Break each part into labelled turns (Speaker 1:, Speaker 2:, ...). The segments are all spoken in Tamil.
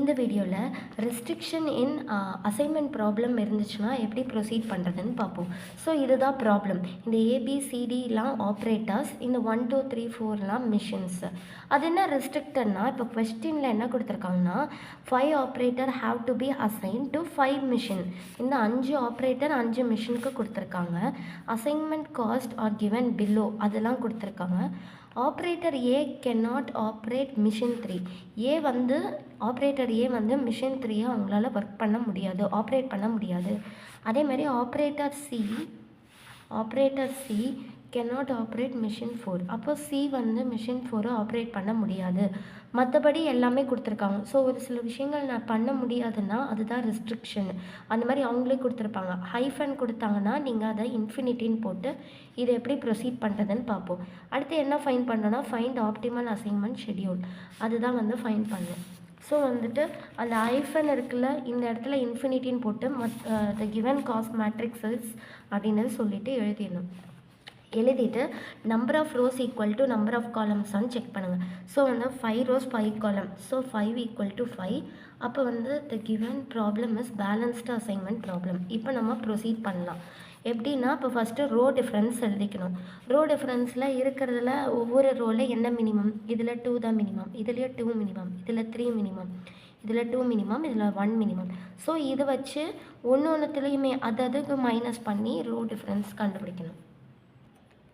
Speaker 1: இந்த வீடியோவில் ரெஸ்ட்ரிக்ஷன் இன் அசைன்மெண்ட் ப்ராப்ளம் இருந்துச்சுன்னா எப்படி ப்ரொசீட் பண்ணுறதுன்னு பார்ப்போம். ஸோ இதுதான் ப்ராப்ளம். இந்த ஏபிசிடிலாம் ஆப்ரேட்டர்ஸ், இந்த 1 2 3 4லாம் மிஷின்ஸ். அது என்ன ரெஸ்ட்ரிக்டட்னா, இப்போ கொஸ்டினில் என்ன கொடுத்துருக்காங்கன்னா 5 operator have to be assign to 5 machine. இந்த 5 ஆப்ரேட்டர் 5 மிஷினுக்கு கொடுத்துருக்காங்க. Assignment cost R given below அதெல்லாம் கொடுத்துருக்காங்க. ஆப்ரேட்டர் ஏ கேனாட் ஆப்ரேட் மிஷின் 3. ஆப்ரேட்டர் ஏ வந்து மிஷின் 3 அவங்களால ஒர்க் பண்ண முடியாது, ஆப்ரேட் பண்ண முடியாது. அதே மாதிரி operator C cannot operate machine 4. அப்போ சி வந்து மிஷின் 4 ஆப்ரேட் பண்ண முடியாது. மற்றபடி எல்லாமே கொடுத்துருக்காங்க. ஸோ ஒரு சில விஷயங்கள் நான் பண்ண முடியாதுன்னா அதுதான் ரெஸ்ட்ரிக்ஷன். அந்த மாதிரி அவங்களே கொடுத்துருப்பாங்க. ஹைஃபன் கொடுத்தாங்கன்னா நீங்கள் அதை இன்ஃபினிட்டின்னு போட்டு இதை எப்படி ப்ரொசீட் பண்ணுறதுன்னு பார்ப்போம். அடுத்து என்ன ஃபைன் பண்ணோன்னா ஃபைண்ட் ஆப்டிமல் அசைன்மெண்ட் ஷெட்யூல். அதுதான் வந்து ஃபைன் பண்ணணும். ஸோ வந்துட்டு அந்த ஹைஃபன் இருக்குல்ல, இந்த இடத்துல இன்ஃபினிட்டின்னு போட்டு த கிவன் காஸ்ட் மேட்ரிக்ஸஸ் அப்படின்னு சொல்லிட்டு எழுதிட்டு number of rows equal to number of காலம்ஸான்னு செக் பண்ணுங்கள். ஸோ வந்து 5 rows 5 column. ஸோ 5 = 5. அப்போ வந்து the given problem is balanced assignment problem. இப்போ நம்ம ப்ரொசீட் பண்ணலாம். எப்படின்னா, இப்போ ஃபஸ்ட்டு ரோ டிஃப்ரென்ஸ் எழுதிக்கணும். ரோ டிஃப்ரென்ஸில் இருக்கிறதுல ஒவ்வொரு ரோவில் என்ன மினிமம், இதில் 2 தான் மினிமம், இதுலேயே 2 மினிமம், இதில் 3 மினிமம், இதில் 2 மினிமம், இதில் 1 மினிமம். ஸோ இதை வச்சு ஒன்றுத்துலேயுமே அதுக்கு மைனஸ் பண்ணி ரோ டிஃப்ரென்ஸ் கண்டுபிடிக்கணும்.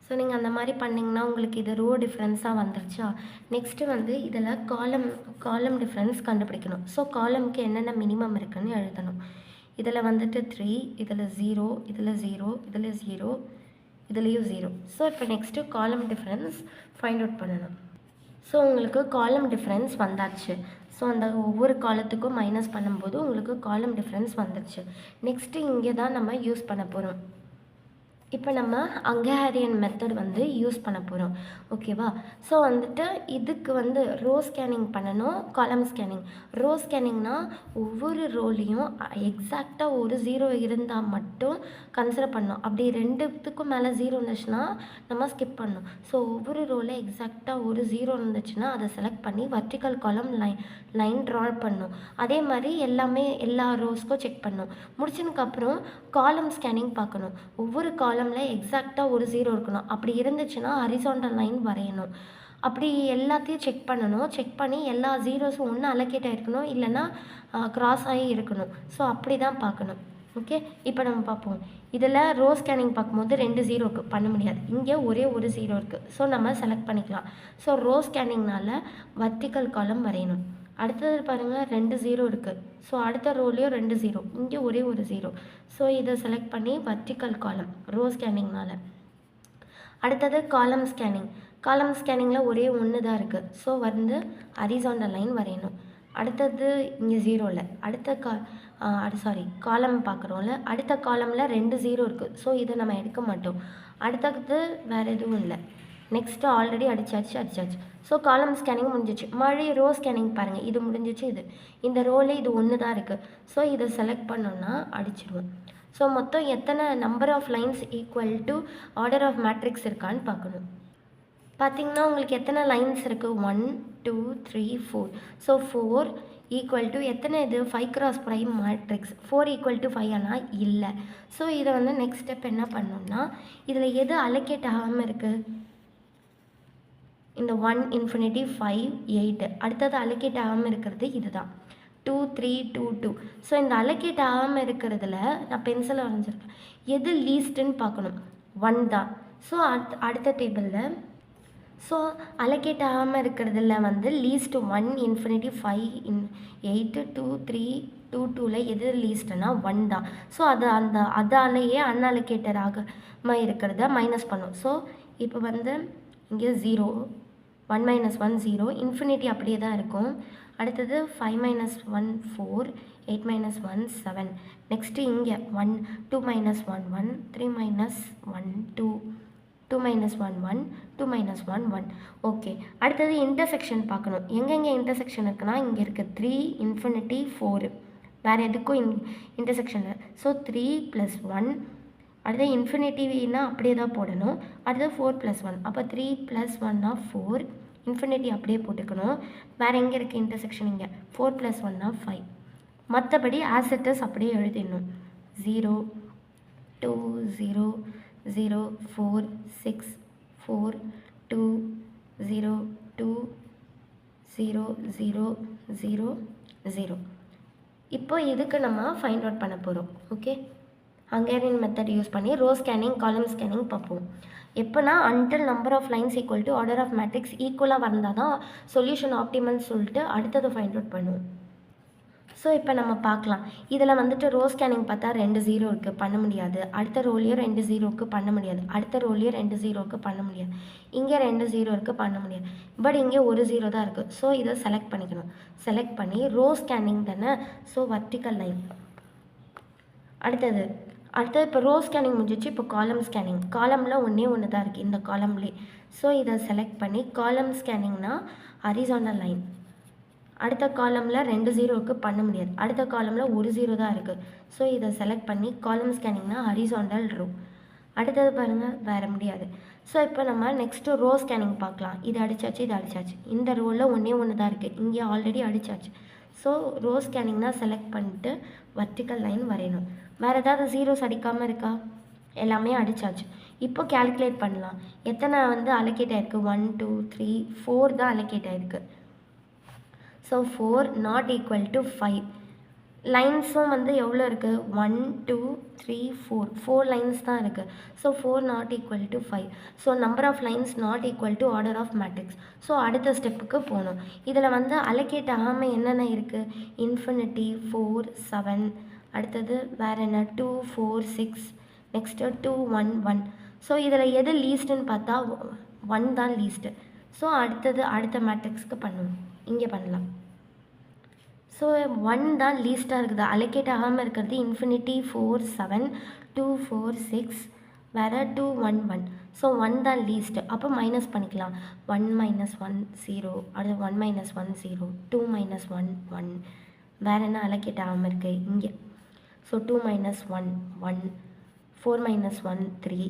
Speaker 1: ஸோ நீங்கள் அந்த மாதிரி பண்ணிங்கன்னா உங்களுக்கு இது ரோ டிஃப்ரென்ஸாக வந்துருச்சா. நெக்ஸ்ட்டு வந்து இதில் காலம் டிஃப்ரென்ஸ் கண்டுபிடிக்கணும். ஸோ காலமுக்கு என்னென்ன மினிமம் இருக்குதுன்னு எழுதணும். இதில் வந்துட்டு 3, இதில் 0, இதில் 0, இதில் 0, இதுலேயும் 0. ஸோ இப்போ நெக்ஸ்ட்டு காலம் டிஃப்ரென்ஸ் ஃபைண்ட் அவுட் பண்ணணும். ஸோ உங்களுக்கு காலம் டிஃப்ரென்ஸ் வந்தாச்சு. ஸோ அந்த ஒவ்வொரு காலத்துக்கும் மைனஸ் பண்ணும்போது உங்களுக்கு காலம் டிஃப்ரென்ஸ் வந்துருச்சு. நெக்ஸ்ட்டு இங்கே தான் நம்ம யூஸ் பண்ண போகிறோம். இப்போ நம்ம அங்கேரியன் மெத்தட் வந்து யூஸ் பண்ண போகிறோம். ஓகேவா. ஸோ வந்துட்டு இதுக்கு வந்து ரோ ஸ்கேனிங் பண்ணணும், காலம் ஸ்கேனிங். ரோ ஸ்கேனிங்னால் ஒவ்வொரு ரோலையும் எக்ஸாக்டாக ஒரு 0 இருந்தால் மட்டும் கன்சிடர் பண்ணணும். அப்படி 2த்துக்கும் மேலே 0 இருந்துச்சுன்னா நம்ம ஸ்கிப் பண்ணணும். ஸோ ஒவ்வொரு ரோவில் எக்ஸாக்டாக ஒரு 0 இருந்துச்சுன்னா அதை செலக்ட் பண்ணி வர்டிக்கல் காலம் லைன் ட்ரா பண்ணணும். அதே மாதிரி எல்லா ரோஸ்க்கும் செக் பண்ணணும். முடிச்சதுக்கப்புறம் காலம் ஸ்கேனிங் பார்க்கணும். ஒவ்வொரு காலமில் எக்ஸாக்டாக ஒரு 0 இருக்கணும். அப்படி இருந்துச்சுன்னா ஹரிசாண்டல் லைன் வரையணும். அப்படி எல்லாத்தையும் செக் பண்ணணும். செக் பண்ணி எல்லா 0ஸும் ஒன்று அலோகேட் ஆகிருக்கணும், இல்லைன்னா கிராஸ் ஆகி இருக்கணும். ஸோ அப்படி தான் பார்க்கணும். ஓகே. இப்போ நம்ம பார்ப்போம். இதில் ரோ ஸ்கேனிங் பார்க்கும்போது 2 0 இருக்குது, பண்ண முடியாது. இங்கே ஒரே ஒரு 0 இருக்குது. ஸோ நம்ம செலக்ட் பண்ணிக்கலாம். ஸோ ரோ ஸ்கேனிங்னால் வர்டிக்கல் காலம் வரையணும். அடுத்தது பாருங்கள், 2 0 இருக்குது. ஸோ அடுத்த ரோலையும் 2 0, இங்கே ஒரே ஒரு 0. ஸோ இதை செலக்ட் பண்ணி வர்டிக்கல் காலம் ரோ ஸ்கேனிங்னால். அடுத்தது காலம் ஸ்கேனிங்கில் ஒரே ஒன்று தான் இருக்குது. ஸோ வந்து ஹரிசாண்டல் லைன் வரையணும். அடுத்தது இங்கே 0ல் காலம் பார்க்குறோம்ல, அடுத்த காலமில் 2 0 இருக்குது. ஸோ இதை நம்ம எடுக்க மாட்டோம். அடுத்தது வேறு எதுவும் இல்லை. நெக்ஸ்ட்டு ஆல்ரெடி அடிச்சாச்சு. ஸோ காலம் ஸ்கேனிங் முடிஞ்சிச்சு. மறுபடியும் ரோ ஸ்கேனிங் பாருங்கள், இது முடிஞ்சிச்சு. இந்த ரோவில் இது ஒன்று தான் இருக்குது. ஸோ இதை செலக்ட் பண்ணோன்னா அடிச்சிடுவோம். ஸோ மொத்தம் எத்தனை number of lines equal to order of matrix இருக்கான்னு பார்க்கணும். பார்த்திங்கன்னா உங்களுக்கு எத்தனை லைன்ஸ் இருக்குது, 1 2 3 4. ஸோ 4 ஈக்குவல் டு எத்தனை, இது 5 cross prime matrix. 4 equal to 5 ஆனால் இல்லை. ஸோ இதை வந்து நெக்ஸ்ட் ஸ்டெப் என்ன பண்ணணும்னா, இதில் எது அலோகேட் ஆகாமல் இருக்குது, இந்த 1 ∞ 5 8. அடுத்தது அலோகேட் ஆகாமல் இருக்கிறது இதுதான், 2 3 2 2. ஸோ இந்த அலோகேட் ஆகாமல் இருக்கிறதுல நான் பென்சிலை வரைஞ்சிருக்கேன். எது லீஸ்ட்டுன்னு பார்க்கணும், 1 தான். ஸோ அடுத்த டேபிளில் அலோகேட் ஆகாமல் இருக்கிறதுல வந்து லீஸ்ட் 1 ∞ 5 8 2 3 2 2ல் எது லீஸ்ட்னா 1 தான். ஸோ அதாலேயே அன்அலோகேட்டட் ஆகாமல் இருக்கிறத மைனஸ் பண்ணும். ஸோ இப்போ வந்து இங்கே 0 1 - 1 0, இன்ஃபினிட்டி அப்படியே தான் இருக்கும். அடுத்தது 5 - 1 4, 8 - 1 7. நெக்ஸ்ட்டு இங்கே 1 2 - 1 1, 3 - 1 2, 2 - 1 1, 2 - 1 1. ஓகே. அடுத்தது இன்டர்செக்ஷன் பார்க்கணும். எங்கெங்கே இன்டர்செக்ஷன் இருக்குன்னா, இங்கே இருக்குது 3 ∞ 4. வேறு எதுக்கும் இன்டர்செக்ஷன். ஸோ 3 + 1. அடுத்து இன்ஃபினிட்டினா அப்படியே தான் போடணும். அடுத்து 4 + 1. அப்போ 3 + 1 4, இன்ஃபினிட்டி அப்படியே போட்டுக்கணும். வேறு எங்கே இருக்குது இன்டர்செக்ஷன்? இங்கே 4 + 1 5. மற்றபடி ஆஸ் இட் இஸ் அப்படியே எழுதிடணும். 0 2 0 0 4 6 4 2 0 2 0 0 0 0. இப்போ இதுக்கு நம்ம ஃபைண்ட் அவுட் பண்ண போகிறோம். ஓகே, ஹங்கேரியன் மெத்தட் யூஸ் பண்ணி ரோ ஸ்கேனிங் காலம் ஸ்கேனிங் பார்ப்போம். எப்போனா until number of lines equal to order of matrix ஈக்குவலாக வந்தால் தான் சொல்யூஷன் ஆப்டிமல்னு சொல்லிட்டு அடுத்தது ஃபைண்ட் அவுட் பண்ணுவோம். ஸோ இப்போ நம்ம பார்க்கலாம். இதில் வந்துட்டு ரோ ஸ்கேனிங் பார்த்தா 2 0 இருக்குது, பண்ண முடியாது. அடுத்த ரோலையும் 2 0க்கு பண்ண முடியாது. அடுத்த ரோலையும் 2 0க்கு பண்ண முடியாது. இங்கே 2 0 இருக்குது, பண்ண முடியாது. பட் இங்கே ஒரு 0 தான் இருக்குது. ஸோ இதை செலக்ட் பண்ணிக்கணும். செலக்ட் பண்ணி ரோ ஸ்கேனிங் தானே, ஸோ வர்டிக்கல் லைன். அடுத்தது இப்போ ரோ ஸ்கேனிங் முடிஞ்சிச்சு. இப்போ காலம் ஸ்கேனிங். காலமில் ஒன்று தான் இருக்குது இந்த காலம்லேயே. ஸோ இதை செலக்ட் பண்ணி காலம் ஸ்கேனிங்னா ஹரிசாண்டல் லைன். அடுத்த காலமில் 2 0க்கு பண்ண முடியாது. அடுத்த காலமில் ஒரு 0 தான் இருக்குது. ஸோ இதை செலக்ட் பண்ணி காலம் ஸ்கேனிங்னா ஹரிசாண்டல் ரோ. அடுத்தது பாருங்கள், வேறு முடியாது. ஸோ இப்போ நம்ம நெக்ஸ்ட்டு ரோ ஸ்கேனிங் பார்க்கலாம். இது அடித்தாச்சு, இது அடித்தாச்சு. இந்த ரோவில் ஒன்று தான் இருக்குது, இங்கே ஆல்ரெடி அடித்தாச்சு. ஸோ ரோ ஸ்கேனிங்னா செலக்ட் பண்ணிட்டு வர்டிக்கல் லைன் வரையணும். வேறு ஏதாவது ஜீரோஸ் அடிக்காமல் இருக்கா? எல்லாமே அடித்தாச்சு. இப்போ கேல்குலேட் பண்ணலாம். எத்தனை அலோகேட் ஆகிருக்கு? 1 2 3 4 தான் அலோகேட் ஆகிருக்கு. So 4 not equal to 5. லைன்ஸும் எவ்வளோ இருக்குது? 1 2 3 4 லைன்ஸ் தான் இருக்குது. So 4 not equal to 5. So number of lines not equal to order of matrix. So அடுத்த ஸ்டெப்புக்கு போகணும். இதில் அலோகேட் ஆகாமல் என்னென்ன இருக்குது? இன்ஃபினிட்டி 4 7. அடுத்தது வேறு என்ன? 2 4 6. நெக்ஸ்ட்டு 2 1 1. ஸோ இதில் எது லீஸ்ட்டுன்னு பார்த்தா 1 தான் லீஸ்ட்டு. ஸோ அடுத்த மேட்ரிக்ஸ்க்கு பண்ணுவோம். இங்கே பண்ணலாம். ஸோ 1 தான் லீஸ்ட்டாக இருக்குது. அலோகேட் ஆகாமல் இருக்கிறது இன்ஃபினிட்டி 4 7 2 4 6 வேறு 2 1 1. ஸோ 1 தான் லீஸ்ட்டு. அப்போ மைனஸ் பண்ணிக்கலாம். 1 - 1 0. அடுத்து 1 - 1 0. 2 - 1 1. வேறு என்ன அலோகேட் ஆகாமல் இருக்குது? இங்கே. ஸோ 2 - 1 1. 4 - 1 3.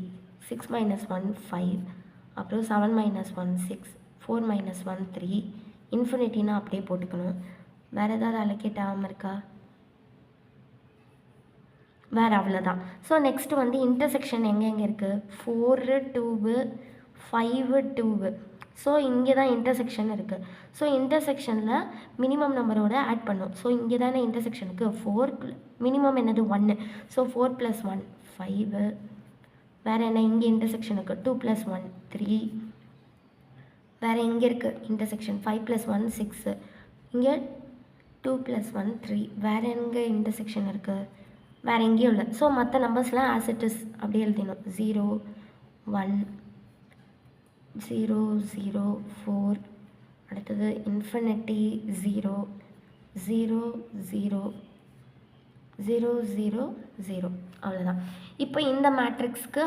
Speaker 1: 6 - 1 5. அப்புறம் 7 - 1 6. 4 - 1 3. இன்ஃபினிட்டினா அப்படியே போட்டுக்கணும். வேறு ஏதாவது அலோகேட் ஆகாமல் இருக்கா? வேறு அவ்வளோதான். ஸோ நெக்ஸ்ட்டு இன்டர்செக்ஷன் எங்கெங்கே இருக்குது? 4 2 5 2. ஸோ இங்கே தான் இன்டர்செக்ஷன் இருக்குது. ஸோ இன்டர்செக்ஷனில் மினிமம் நம்பரோட ஆட் பண்ணும். ஸோ இங்கே தானே இன்டர்செக்ஷனுக்கு 4 மினிமம் என்னது? 1. ஸோ 4 + 1 5. வேறு என்ன? இங்கே இன்டர்செக்ஷனுக்கு 2 + 1 3. வேறு எங்கே இருக்குது இன்டர்செக்ஷன்? 5 + 1 6. இங்கே 2 + 1 3. வேறு எங்கே இன்டர்செக்ஷன் இருக்குது? வேறு எங்கேயும் இல்லை. ஸோ மற்ற நம்பர்ஸ்லாம் ஆஸ் இட் இஸ் அப்படியே எழுதினோம். 0 1 0 0 4. அடுத்தது இன்ஃபினிட்டி 0 0 0 0 0 0. அவ்வளோதான். இப்போ இந்த மேட்ரிக்ஸ்க்கு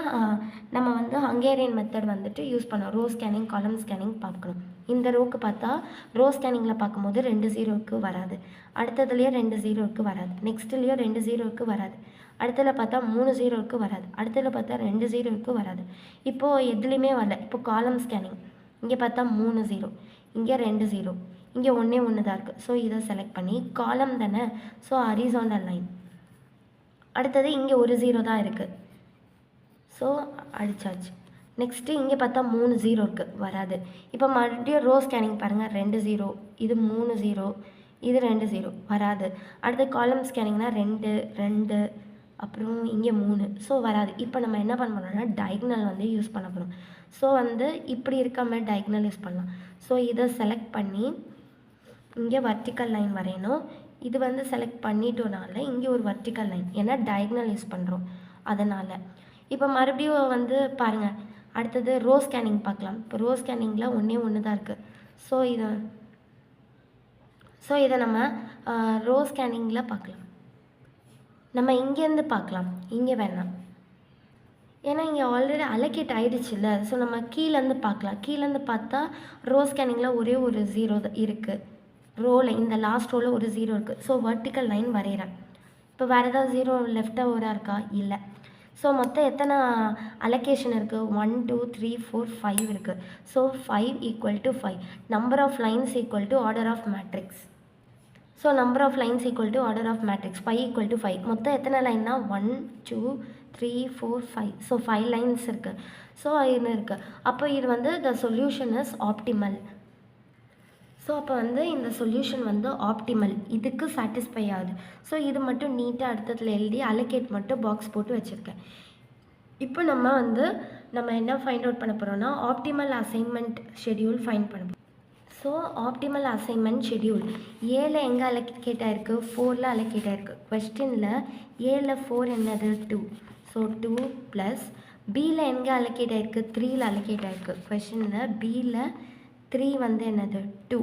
Speaker 1: நம்ம ஹங்கேரியன் மெத்தட் யூஸ் பண்ணோம். ரோ ஸ்கேனிங் காலம் ஸ்கேனிங் பார்க்கணும். இந்த ரோக்கு பார்த்தா ரோ ஸ்கேனிங்கில் பார்க்கும்போது 2 0க்கு வராது. அடுத்ததுலேயே 2 0க்கு வராது. நெக்ஸ்ட்லேயும் 2 0க்கு வராது. அடுத்ததில் பார்த்தா 3 0க்கு வராது. அடுத்ததில் பார்த்தா 2 0க்கு வராது. இப்போது எதுலேயுமே வரல. இப்போ காலம் ஸ்கேனிங் இங்கே பார்த்தா 3 0. இங்கே 2 0. இங்கே ஒன்று தான் இருக்குது. ஸோ இதை செலக்ட் பண்ணி காலம் தானே, ஸோ ஹரிசாண்டல் லைன். அடுத்தது இங்கே ஒரு 0 தான் இருக்குது. ஸோ அடித்தாச்சு. நெக்ஸ்ட்டு இங்கே பார்த்தா 3 0 இருக்குது, வராது. இப்போ மறுபடியும் ரோ ஸ்கேனிங் பாருங்கள். 2 0. இது 3 0. இது 2 0 வராது. அடுத்து காலம் ஸ்கேனிங்னா 2 2. அப்புறம் இங்கே 3. ஸோ வராது. இப்போ நம்ம என்ன பண்ண போகிறோம்னா டயக்னல் யூஸ் பண்ண போகிறோம். ஸோ இப்படி இருக்க மாதிரி டயக்னல் யூஸ் பண்ணலாம். ஸோ இதை செலக்ட் பண்ணி இங்கே வர்டிக்கல் லைன் வரையணும். இது செலக்ட் பண்ணிட்டோனால இங்கே ஒரு வர்டிக்கல் லைன், ஏன்னா டயக்னல் யூஸ் பண்ணுறோம் அதனால். இப்போ மறுபடியும் பாருங்கள். அடுத்தது ரோ ஸ்கேனிங் பார்க்கலாம். இப்போ ரோ ஸ்கேனிங்கில் ஒன்று தான் இருக்குது. ஸோ இதை நம்ம ரோ ஸ்கேனிங்கில் பார்க்கலாம். நம்ம இங்கேருந்து பார்க்கலாம், இங்கே வேணாம், ஏன்னா இங்கே ஆல்ரெடி அலோகேட் ஆகிடுச்சுல்ல. ஸோ நம்ம கீழேருந்து பார்க்கலாம். கீழேருந்து பார்த்தா ரோ ஸ்கேனிங்கில் ஒரே ஒரு 0 இருக்குது. ரோவில் இந்த லாஸ்ட் ரோவில் ஒரு 0 இருக்குது. ஸோ வர்டிக்கல் லைன் வரைகிறேன். இப்போ வேறு ஏதாவது 0 லெஃப்ட் ஓவராக இருக்கா? இல்லை. ஸோ மொத்தம் எத்தனை அலோகேஷன் இருக்குது? 1 2 3 4 5 இருக்குது. So 5 equal to 5. Number of lines equal to order of matrix. So number of lines equal to order of matrix. 5 equal to 5. மொத்தம் எத்தனை லைன்னா 1 2 3 4 5. ஸோ 5 லைன்ஸ் இருக்குது. ஸோ இது இருக்குது. அப்போ இது வந்து the solution is optimal. So அப்போ வந்து இந்த சொல்யூஷன் வந்து ஆப்டிமல், இதுக்கு சாட்டிஸ்ஃபை ஆகுது. ஸோ இது மட்டும் நீட்டாக அடுத்ததில் எழுதி அலோகேட் மட்டும் பாக்ஸ் போட்டு வச்சுருக்கேன். இப்போ நம்ம என்ன ஃபைண்ட் அவுட் பண்ண போகிறோம்னா ஆப்டிமல் அசைன்மெண்ட் ஷெடியூல் ஃபைண்ட் பண்ண போகிறோம். ஸோ ஆப்டிமல் அசைன்மெண்ட் ஷெடியூல் ஏல எங்கே அலோகேட் ஆகிருக்கு? 4ல் அலோகேட் ஆகிருக்கு. கொஸ்டினில் ஏல 4 என்னது? 2. ஸோ 2 ப்ளஸ் பியில் எங்கே அலோகேட் ஆகிருக்கு? 3ல் அலோகேட் ஆகிருக்கு. கொஸ்டினில் பியில் 3 வந்து என்னது? 2.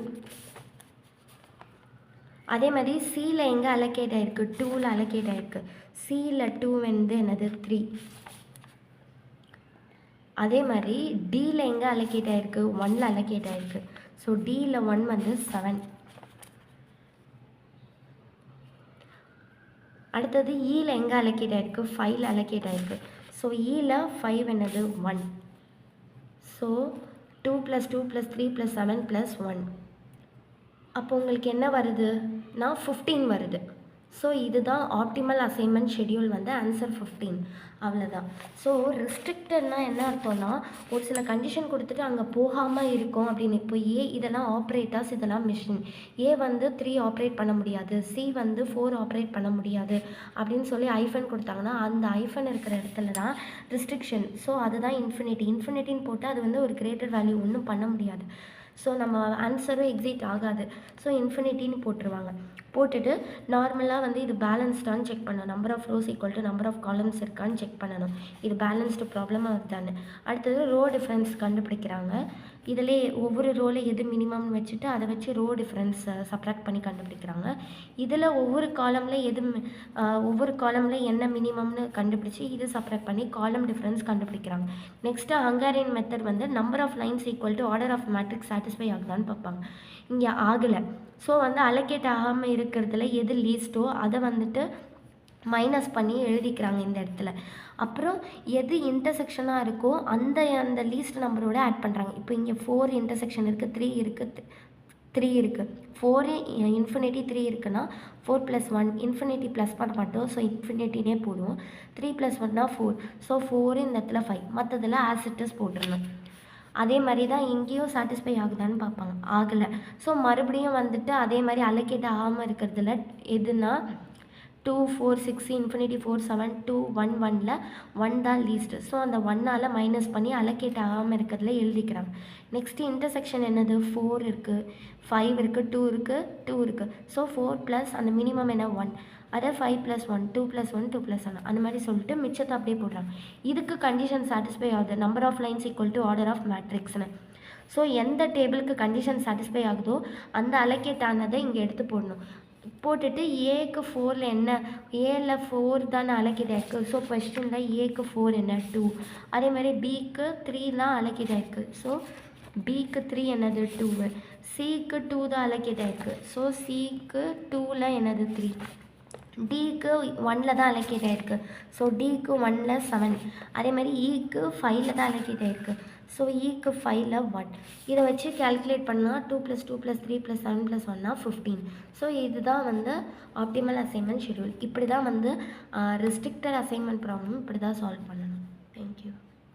Speaker 1: அதே மாதிரி சியில் எங்கே அலோகேட் ஆகிருக்கு? 2ல் அலோகேட் ஆகிருக்கு. சியில் 2 வந்து என்னது? 3. அதே மாதிரி டியில் எங்கே அலோகேட் ஆகிருக்கு? 1ல் அலோகேட் ஆகிருக்கு. ஸோ டியில் 1 வந்து 7. அடுத்தது இயில் எங்கே அலோகேட் ஆகிருக்கு? 5ல் அலோகேட் ஆகிருக்கு. ஸோ இயில் 5 என்னது? 1. ஸோ 2 + 2 + 3 + 7 + 1. அப்போ உங்களுக்கு என்ன வருதுன்னா 15 வருது. ஸோ இதுதான் ஆப்டிமல் அசைன்மெண்ட் ஷெடியூல் வந்து ஆன்சர் 15. அவ்வளோதான். ஸோ ரெஸ்ட்ரிக்டட்னா என்ன அர்த்தம்னா ஒரு சில கண்டிஷன் கொடுத்துட்டு அங்கே போகாமல் இருக்கும் அப்படின்னு. இப்போ இதெல்லாம் ஆப்ரேட்டர்ஸ், இதெல்லாம் மிஷின். வந்து 3 ஆப்ரேட் பண்ண முடியாது, சி வந்து 4 ஆப்ரேட் பண்ண முடியாது அப்படின்னு சொல்லி ஐஃபன் கொடுத்தாங்கன்னா அந்த ஐஃபன் இருக்கிற இடத்துல தான் ரெஸ்ட்ரிக்ஷன். ஸோ அதுதான் இன்ஃபினிட்டின்னு போட்டு அது வந்து ஒரு கிரேட்டர் வேல்யூ ஒன்றும் பண்ண முடியாது. ஸோ நம்ம ஆன்சரும் எக்ஸிட் ஆகாது. ஸோ இன்ஃபினிட்டின்னு போட்டுருவாங்க. போட்டுட்டு நார்மலாக வந்து இது பேலன்ஸ்டான்னு செக் பண்ணணும். Number of rows equal to number of columns இருக்கான்னு செக் பண்ணணும். இது பேலன்ஸ்டு ப்ராப்ளமாக வருதான்னு. அடுத்தது ரோ டிஃப்ரென்ஸ் கண்டுபிடிக்கிறாங்க. இதிலே ஒவ்வொரு ரோவில் எது மினிமம்னு வச்சுட்டு அதை வச்சு ரோ டிஃப்ரென்ஸ் சப்ராக்ட் பண்ணி கண்டுபிடிக்கிறாங்க. இதில் ஒவ்வொரு காலமில் என்ன மினிமம்னு கண்டுபிடிச்சி இது சப்ராக்ட் பண்ணி காலம் டிஃப்ரென்ஸ் கண்டுபிடிக்கிறாங்க. நெக்ஸ்ட்டு ஹங்காரியன் மெத்தட் வந்து number of lines equal to order of matrix satisfy ஆகுதான்னு பார்ப்பாங்க. இங்கே ஆகலை. ஸோ வந்து அலோகேட் ஆகாமல் இருக்கிறதுல எது லீஸ்ட்டோ அதை வந்துட்டு மைனஸ் பண்ணி எழுதிக்கிறாங்க இந்த இடத்துல. அப்புறம் எது இன்டர்செக்ஷனாக இருக்கோ அந்த லீஸ்ட் நம்பரோட ஆட் பண்ணுறாங்க. இப்போ இங்கே 4 இன்டர்செக்ஷன் இருக்குது, 3 இருக்குது, 3 இருக்குது. 4 இன்ஃபினிட்டி 3 இருக்குன்னா 4 + 1 இன்ஃபினிட்டி ப்ளஸ் பண்ண மாட்டோம். ஸோ இன்ஃபினிட்டினே போடுவோம். 3 + 1 4. ஸோ 4 இந்த இடத்துல 5. மற்றதில் ஆஸ் இட் இஸ் போட்டுருணும். அதே மாதிரி தான் இங்கேயும் சாட்டிஸ்ஃபை ஆகுதான்னு பார்ப்பாங்க. ஆகலை. ஸோ மறுபடியும் வந்துட்டு அதே மாதிரி அலோகேட் ஆகாமல் இருக்கிறதுல எதுனா 2 4 6 இன்ஃபினிட்டி 4 7 2 1 1ல் 1 தான் லீஸ்ட்டு. ஸோ அந்த 1ஆல் மைனஸ் பண்ணி அலோகேட் ஆகாமல் இருக்கிறதுல எழுதிக்கிறாங்க. நெக்ஸ்ட்டு இன்டர்செக்ஷன் என்னது? 4 இருக்குது, 5 இருக்குது, 2 இருக்குது, 2 இருக்குது. ஸோ 4 ப்ளஸ் அந்த மினிமம் என்ன? 1. அதை 5 + 1 2 + 1 2 + 1 அந்த மாதிரி சொல்லிட்டு மிச்சத்தை அப்படியே போடுறாங்க. இதுக்கு கண்டிஷன் சாட்டிஸ்ஃபை ஆகுது. Number of lines equal to order of மேட்ரிக்ஸ்னு. ஸோ எந்த டேபிளுக்கு கண்டிஷன் சாட்டிஸ்ஃபை ஆகுதோ அந்த அலோகேட் ஆனதை இங்கே எடுத்து போடணும். போட்டுட்டு ஏக்கு 4ல் என்ன? ஏல 4 தானே அலோகேட் ஆகிருக்கு. ஸோ கொஸ்டினில் ஏக்கு 4 என்ன? 2. அதே மாதிரி பிக்கு 3 தான் அலோகேட் ஆகிருக்கு. ஸோ பிக்கு 3 என்னது? 2. சிக்கு 2 தான் அலோகேட் ஆகிருக்கு. ஸோ சிக்கு 2ல் என்னது? 3. டிக்கு 1ல் தான் அலோகேட் ஆகிருக்கு. ஸோ டிக்கு 1ல் 7. அதே மாதிரி இக்கு 5ல் தான் அலோகேட் ஆகிருக்கு. ஸோ இக்கு 5ல் 1. இதை வச்சு கேல்குலேட் பண்ணால் 2 + 2 + 3 + 7 + 1 15. ஸோ இதுதான் வந்து ஆப்டிமல் அசைன்மெண்ட் ஷெடியூல். இப்படி தான் வந்து ரெஸ்ட்ரிக்டட் அசைன்மெண்ட் ப்ராப்ளம் இப்படி தான் சால்வ் பண்ணணும்.